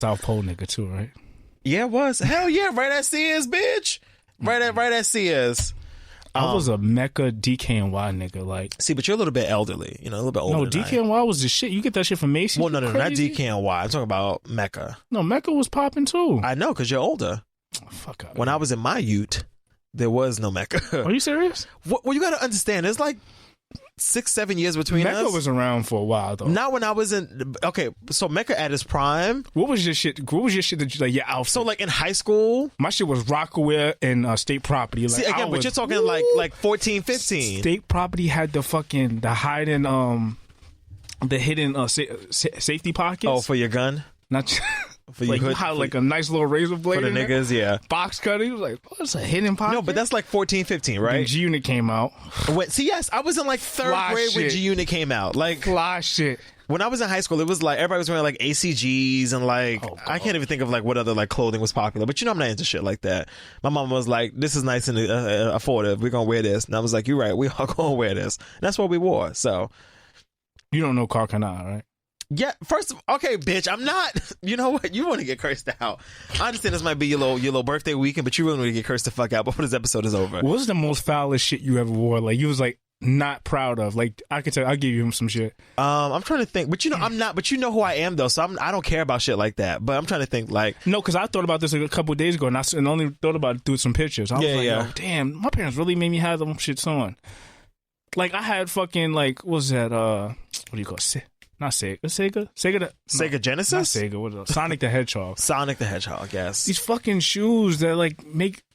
South Pole nigga too, right? Yeah, it was. Hell yeah, right at Sears, bitch. Right at Sears. I was a Mecca DKNY nigga. Like, see, but you're a little bit elderly. You know, a little bit older. No, DKNY was the shit. You get that shit from Macy's. Well, no, not DKNY. I'm talking about Mecca. No, Mecca was popping too. I know, because you're older. Oh, fuck out. When I was in my ute, there was no Mecca. Are you serious? Well, you got to understand, there's like 6-7 years between us. Mecca was around for a while though. Not when I was in. Okay, so Mecca at its prime. What was your shit? What was your shit that you like? Your outfit. So like in high school, my shit was Rockaware and State Property. Like, see again, but you're talking like 14, 15. State Property had the hiding the hidden safety pockets. Oh, for your gun. Not. For like, you had like a nice little razor blade for the niggas, yeah. Box cutter. He was like, oh, it's a hidden pocket. No, but that's like 14, 15, right? Then G-Unit came out. See, yes, I was in like third Fly grade when shit. G-Unit came out. Like fly shit. When I was in high school, it was like everybody was wearing like ACGs and like I can't even think of like what other like clothing was popular. But you know, I'm not into shit like that. My mom was like, "This is nice and affordable. We're gonna wear this." And I was like, "You're right. We are gonna wear this." And that's what we wore. So you don't know Carcana, right? Yeah, okay, bitch, I'm not. You know what? You want to get cursed out. I understand this might be your little birthday weekend, but you really want to get cursed the fuck out before this episode is over. What was the most foulest shit you ever wore? Like you was like not proud of? Like I could tell, I'll give you some shit. I'm trying to think, but you know, I'm not. But you know who I am though, so I don't care about shit like that. But I'm trying to think like no, because I thought about this a couple of days ago, and I only thought about it through some pictures. I was like, yo, damn, my parents really made me have them shits on. Like I had fucking like what was that? What do you call it? Not Sega. Sega Genesis? Not Sega. What is it? Sonic the Hedgehog. Sonic the Hedgehog, yes. These fucking shoes that like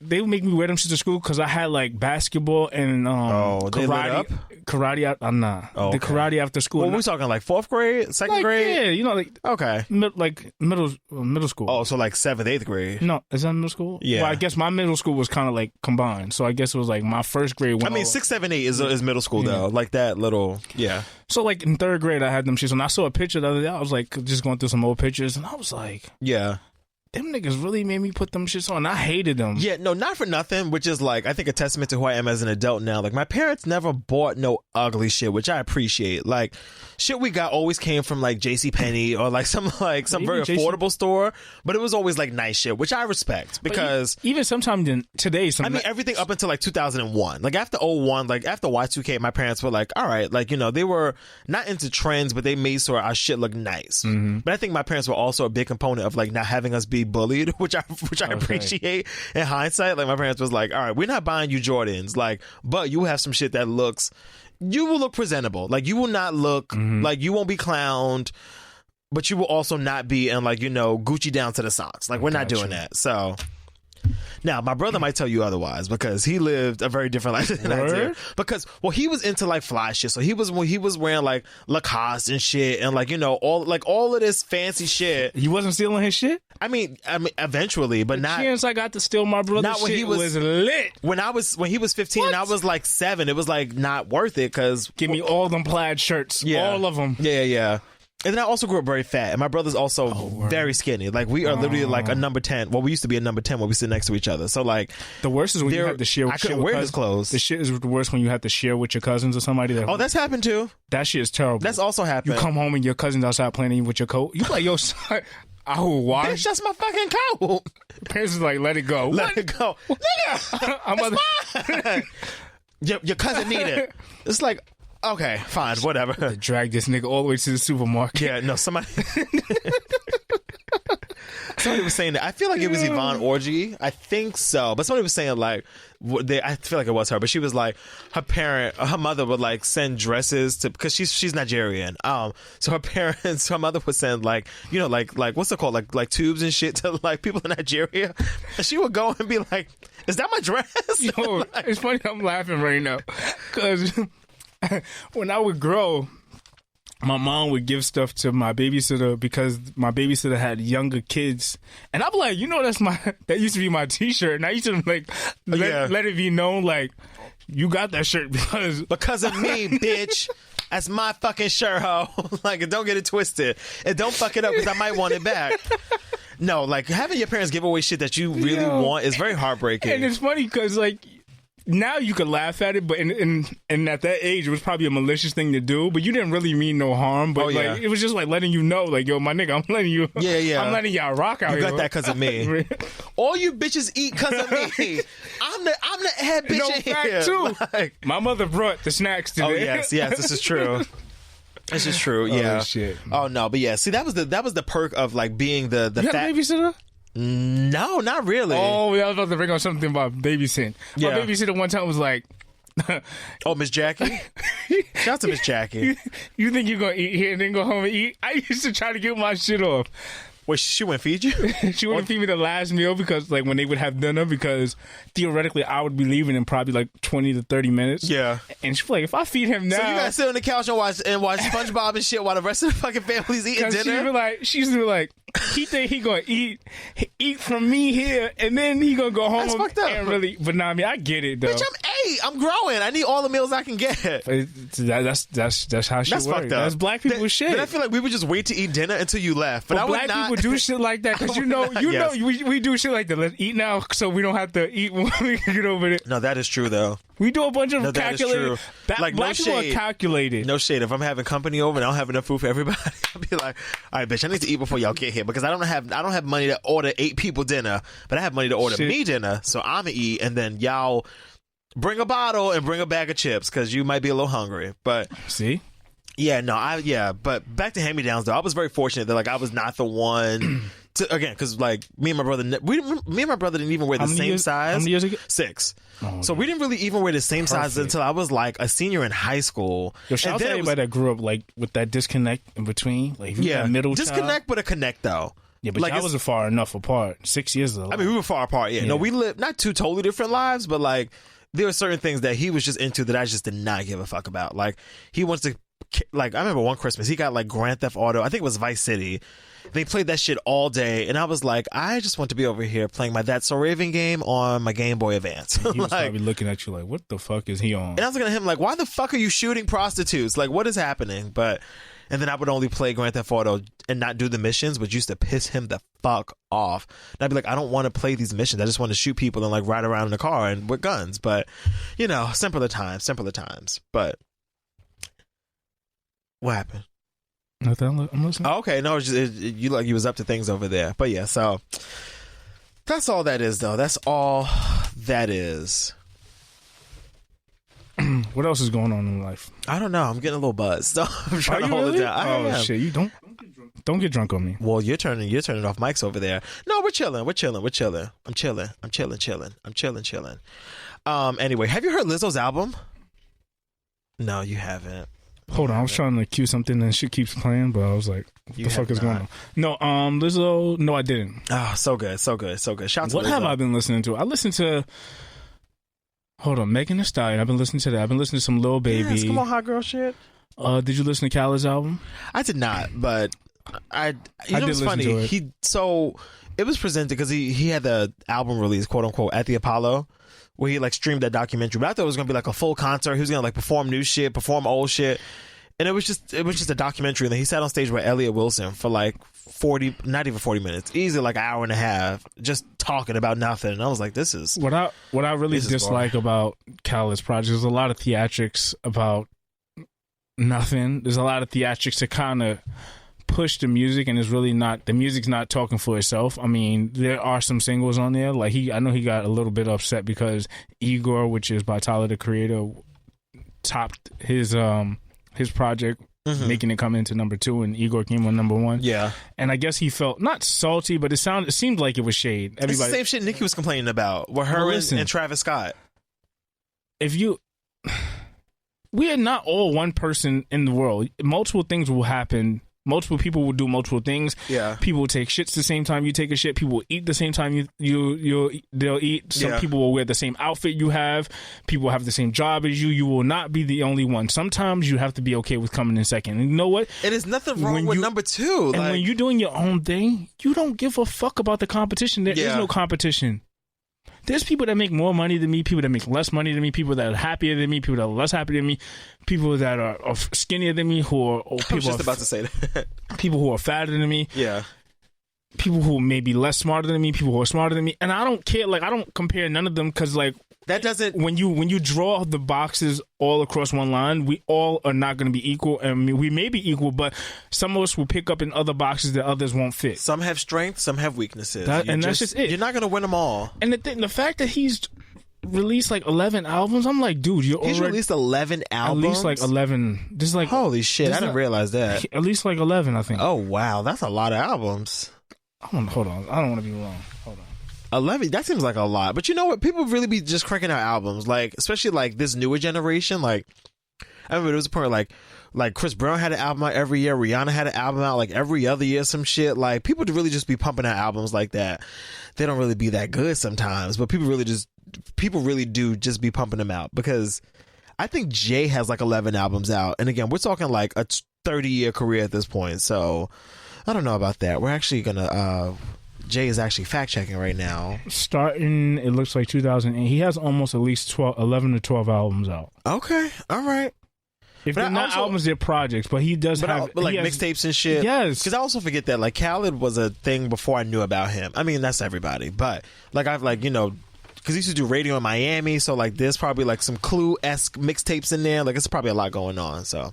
they would make me wear them shit to school because I had like basketball and karate out. Nah. Oh, okay. The karate after school. What were we talking like 4th grade, 2nd grade? Yeah, you know, like okay, like middle school. Oh, so like 7th, 8th grade. No, is that middle school? Yeah. Well, I guess my middle school was kind of like combined, so I guess it was like my 1st grade. I mean, 6, 7, 8 is middle school though, like that little So like in 3rd grade, I had them shits, and I saw a picture the other day. I was like just going through some old pictures, and I was like, yeah. Them niggas really made me put them shits on. I hated them. Yeah, no, not for nothing, which is like, I think a testament to who I am as an adult now. Like, my parents never bought no ugly shit, which I appreciate. Like, shit we got always came from like JCPenney or like some very affordable store, but it was always like nice shit, which I respect because even sometimes today, I mean, everything up until like 2001, like after 01, like after Y2K, my parents were like, all right, like, you know, they were not into trends, but they made sure our shit looked nice. Mm-hmm. But I think my parents were also a big component of like not having us be bullied, which I appreciate in hindsight. Like my parents was like, all right, we're not buying you Jordans, like, but you have some shit that you will look presentable. Like you will not look like you won't be clowned, but you will also not be in like, you know, Gucci down to the socks. Like we're not doing that. So now my brother might tell you otherwise because he lived a very different life than I did. Because he was into like fly shit. So he was wearing like Lacoste and shit and like, you know, all of this fancy shit. You wasn't stealing his shit? I mean eventually, but not. The chance I got to steal my brother's not when shit he was lit. When he was 15 and I was like 7, it was like not worth it because give me all them plaid shirts, all of them. Yeah. And then I also grew up very fat, and my brother's also very skinny. Like we are literally like a number 10. Well, we used to be a number 10 when we sit next to each other. So like the worst is when you have to share. I couldn't wear his clothes. The shit is the worst when you have to share with your cousins or somebody. That's happened too. That shit is terrible. That's also happened. You come home and your cousins outside playing with your coat. You like, yo, son, I will wash. Bitch, that's my fucking coat. Parents is like, let it go. Let it go. Nigga, it's mine. Your cousin need it. It's like, okay, fine, whatever. Drag this nigga all the way to the supermarket. Yeah, no, somebody was saying that. I feel like it was Yvonne Orgy. I think so. But somebody was saying like, I feel like it was her, but she was like, her mother would like send dresses to, because she's Nigerian. So her mother would send like, you know, like what's it called? Like tubes and shit to like people in Nigeria. And she would go and be like, is that my dress? Yo, like, it's funny I'm laughing right now. Because when I would grow, my mom would give stuff to my babysitter because my babysitter had younger kids, and I'm like, you know, that used to be my T-shirt, and I used to like let it be known like you got that shirt because of me, bitch. That's my fucking shirt, ho. Like, don't get it twisted, and don't fuck it up because I might want it back. No, like having your parents give away shit that you really want is very heartbreaking. And it's funny because like now you could laugh at it, but in at that age, it was probably a malicious thing to do. But you didn't really mean no harm. But like it was just like letting you know, like, yo, my nigga, I'm letting you. Yeah. I'm letting y'all rock out here. You got that because of me. All you bitches eat because of me. I'm the head bitch in here. Too. Like, my mother brought the snacks today. Oh yes, this is true. This is true. Yeah. Oh shit. Oh no, but yeah. See, that was the perk of like being the you fat babysitter. No, not really. Oh, I was about to bring up something about babysitting. My babysitter one time was like, "Oh, Miss Jackie." Shout out to Miss Jackie. You think you're gonna eat here and then go home and eat? I used to try to get my shit off. Wait, she wouldn't feed you? She wouldn't feed me the last meal because, like, when they would have dinner, because theoretically I would be leaving in probably like 20 to 30 minutes. Yeah. And she's like, if I feed him now, so you gotta sit on the couch and watch SpongeBob and shit while the rest of the fucking family's eating dinner. She used to be like, he think he gonna eat from me here, and then he gonna go home. That's fucked up. And really, but nah, I mean, I get it though. Bitch, I'm 8. I'm growing. I need all the meals I can get. That's how shit works. That's black people shit. Then I feel like we would just wait to eat dinner until you left. But I would black not. People do shit like that because you know we do shit like that. Let's eat now so we don't have to eat when we get over there. No, that is true though. We do a bunch of calculated. Like black people are calculated. No shade. If I'm having company over and I don't have enough food for everybody, I'll be like, all right, bitch, I need to eat before y'all get here because I don't have money to order 8 people dinner, but I have money to order me dinner, so I'm gonna eat, and then y'all bring a bottle and bring a bag of chips because you might be a little hungry. But see. Yeah, no, but back to hand-me-downs though. I was very fortunate that like I was not the one to, again, because like me and my brother didn't even wear the same size. How many years ago? 6. Oh, so we didn't really even wear the same size until I was like a senior in high school. Yo, shout out to everybody that grew up like with that disconnect in between, like middle disconnect, child. But a connect though. Yeah, but like y'all wasn't far enough apart. 6 years though. I mean, we were far apart. Yeah, no, we lived not 2 totally different lives, but like there were certain things that he was just into that I just did not give a fuck about. Like he wants to. Like I remember one Christmas he got like Grand Theft Auto, I think it was Vice City. They played that shit all day and I was like, I just want to be over here playing my That's So Raven game on my Game Boy Advance. He was probably looking at you like, what the fuck is he on? And I was looking at him like, why the fuck are you shooting prostitutes? Like, what is happening? And then I would only play Grand Theft Auto and not do the missions, which used to piss him the fuck off. And I'd be like, I don't want to play these missions. I just want to shoot people and like ride around in the car and with guns. But you know, simpler times. But what happened? Nothing. I'm listening. Oh, okay, no, you was up to things over there. But yeah, so that's all that is, though. That's all that is. What else is going on in life? I don't know. I'm getting a little buzzed. So I'm trying to hold it down. Oh shit! You don't get drunk on me. Well, you're turning off mics over there. No, we're chilling. I'm chilling. Anyway, have you heard Lizzo's album? No, you haven't. Hold on, I was trying to cue something and shit keeps playing, but I was like, what the fuck is going on? No, Lizzo, no, I didn't. Oh, so good. Shout out to Lizzo. What have I been listening to? I listened to, Megan Thee Stallion. I've been listening to that. I've been listening to some Lil Baby. Yes, come on, hot girl shit. Did you listen to Khaled's album? I did not, but I did what's funny? It was presented because he had the album release, quote unquote, at the Apollo, where he like streamed that documentary. But I thought it was gonna be like a full concert. He was gonna like perform new shit, perform old shit, and it was just a documentary. And then he sat on stage with Elliot Wilson for like 40, not even 40 minutes, easily like an hour and a half, just talking about nothing. And I was like, this is what I really dislike about Khaled's project. There's a lot of theatrics about nothing. There's a lot of theatrics to kind of push the music, and the music's not talking for itself. I mean, there are some singles on there. Like I know he got a little bit upset because Igor, which is by Tyler the Creator, topped his project, making it come into number 2, and Igor came on number 1. Yeah, and I guess he felt not salty, but it seemed like it was shade. Everybody, it's the same shit Nicki was complaining about with her and Travis Scott. We are not all one person in the world. Multiple things will happen. Multiple people will do multiple things. Yeah. People will take shits the same time you take a shit. People will eat the same time they'll eat. Some people will wear the same outfit you have. People will have the same job as you. You will not be the only one. Sometimes you have to be okay with coming in second. And you know what? And there's nothing wrong with number 2. And when you're doing your own thing, you don't give a fuck about the competition. There is no competition. There's people that make more money than me, people that make less money than me, people that are happier than me, people that are less happy than me, people that are skinnier than me, I was just about to say that. People who are fatter than me. Yeah. people who may be less smarter than me, people who are smarter than me, and I don't care. Like, I don't compare none of them because, like, that doesn't. When you draw the boxes all across one line, we all are not going to be equal, and we may be equal, but some of us will pick up in other boxes that others won't fit. Some have strengths, some have weaknesses, and that's just it. You're not going to win them all. And the fact that he's released like 11 albums, I'm like, dude, he's released 11 albums. At least like 11. This is like, holy shit! I didn't realize that. At least like 11, I think. Oh wow, that's a lot of albums. Hold on, I don't want to be wrong. Hold on. 11, that seems like a lot. But you know what? People really be just cranking out albums, like, especially like this newer generation. Like, I remember there was a point where like Chris Brown had an album out every year. Rihanna had an album out like every other year, some shit. Like, people really just be pumping out albums like that. They don't really be that good sometimes, but people really do just be pumping them out, because I think Jay has like 11 albums out. And again, we're talking like a 30-year career at this point. So I don't know about that. We're actually going to... Jay is actually fact-checking right now. Starting, it looks like 2008. He has almost at least 11 to 12 albums out. Okay, all right. If they're not albums, they're projects, but he does have... But like mixtapes and shit? Yes. Because I also forget that, like, Khaled was a thing before I knew about him. I mean, that's everybody. But, like, I've, like, you know... Because he used to do radio in Miami, so, like, there's probably, like, some Clue-esque mixtapes in there. Like, it's probably a lot going on, so...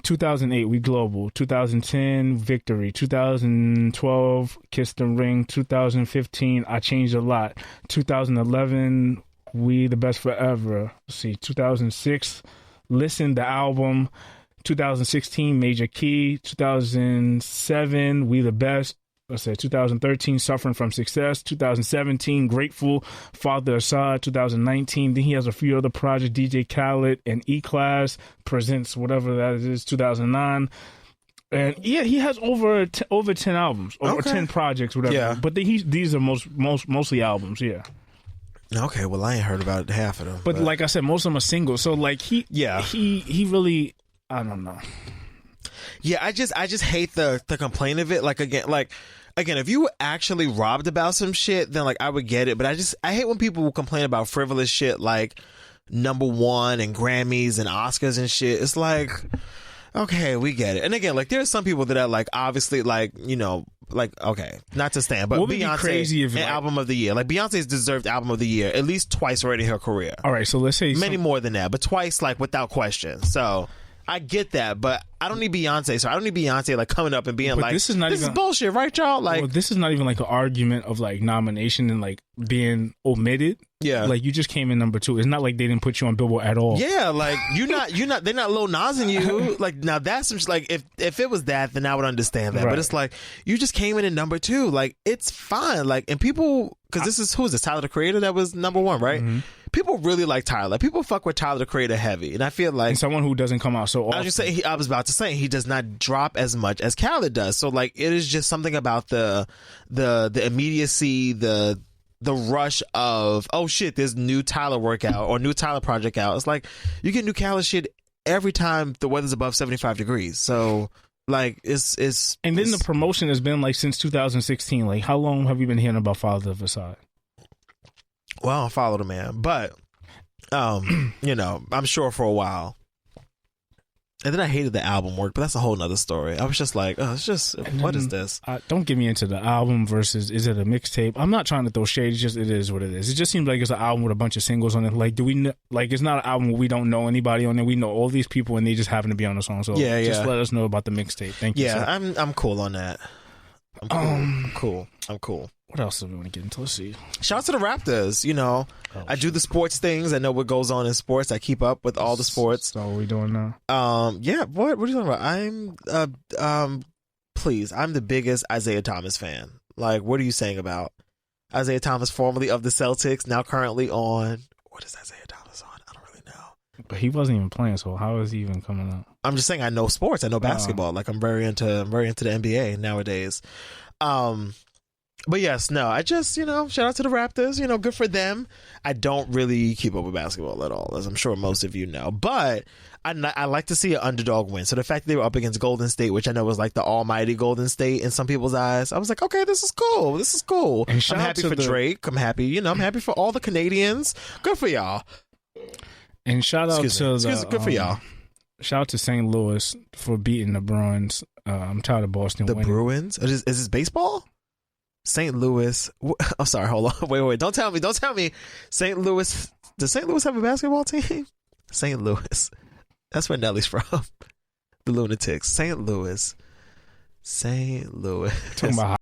2008, We Global. 2010, Victory. 2012, Kiss the Ring. 2015, I Changed a Lot. 2011, We the Best Forever. Let's see, 2006, Listen, the album. 2016, Major Key. 2007, We the Best. Let's say 2013, Suffering from Success. 2017, Grateful, Father Assad. 2019, then he has a few other projects, DJ Khaled and E-Class Presents, whatever that is, 2009. And yeah, he has over 10 albums, or 10 projects, whatever. Yeah. But these are mostly albums, yeah. Okay, well, I ain't heard about half of them. But like I said, most of them are singles. So like he really, I don't know. Yeah, I just hate the complaint of it. Like, again, if you were actually robbed about some shit, then like I would get it. But I hate when people complain about frivolous shit like #1 and Grammys and Oscars and shit. It's like, okay, we get it. And again, like, there's some people that are like, obviously, like, you know, like, okay, not to stand, but Beyonce, crazy if album of the year. Like, Beyonce's deserved album of the year at least twice already in her career. All right, so let's say many more than that, but twice, like, without question. So I get that, but I don't need Beyonce. So I don't need Beyonce like coming up and being like, this is bullshit, right, y'all? Like, well, this is not even like an argument of like nomination and like being omitted. Yeah, like you just came in #2. It's not like they didn't put you on Billboard at all. Yeah, like you're not. They're not Lil Nas in you. Like, now that's like, if it was that, then I would understand that. Right. But it's like you just came in at #2. Like, it's fine. Like, and people, because who is this? Tyler the Creator that was #1, right? Mm-hmm. People really like Tyler. People fuck with Tyler the Creator heavy, and I feel like and someone who doesn't come out so often. I was about to say he does not drop as much as Khaled does. So like, it is just something about the immediacy, the rush of, oh shit, there's new Tyler workout or new Tyler project out. It's like you get new Khaled shit every time the weather's above 75 degrees. So like, it's and then the promotion has been like since 2016. Like, how long have you been hearing about Father of Assad? Well, I don't follow the man, but you know, I'm sure for a while. And then I hated the album work, but that's a whole nother story. I was just like, oh, it's just, what is this? Don't get me into the album versus is it a mixtape. I'm not trying to throw shade. It's just, it is what it is. It just seems like it's an album with a bunch of singles on it. Like, it's not an album where we don't know anybody on it. We know all these people and they just happen to be on the song. So just let us know about the mixtape. Thank you. Yeah, I'm cool on that. I'm cool. What else do we want to get into? Let's see. Shout out to the Raptors. You know, I do the sports things. I know what goes on in sports. I keep up with all the sports. So what are we doing now? Yeah. What are you talking about? Please, I'm the biggest Isaiah Thomas fan. Like, what are you saying about Isaiah Thomas, formerly of the Celtics, now currently on, what is Isaiah Thomas on? I don't really know. But he wasn't even playing, so how is he even coming up? I'm just saying, I know sports. I know basketball. Like, I'm very into the NBA nowadays. But yes, no, I just, you know, shout out to the Raptors, you know, good for them. I don't really keep up with basketball at all, as I'm sure most of you know, but I like to see an underdog win. So the fact that they were up against Golden State, which I know was like the almighty Golden State in some people's eyes, I was like, okay, this is cool. And I'm happy for Drake. I'm happy for all the Canadians. Good for y'all. And shout out to good for y'all. Shout out to St. Louis for beating the Bruins. I'm tired of Boston The winning. Bruins? Is this baseball? St. Louis. I'm sorry. Hold on. Wait. Don't tell me. St. Louis. Does St. Louis have a basketball team? St. Louis. That's where Nelly's from. The Lunatics. St. Louis. Talking about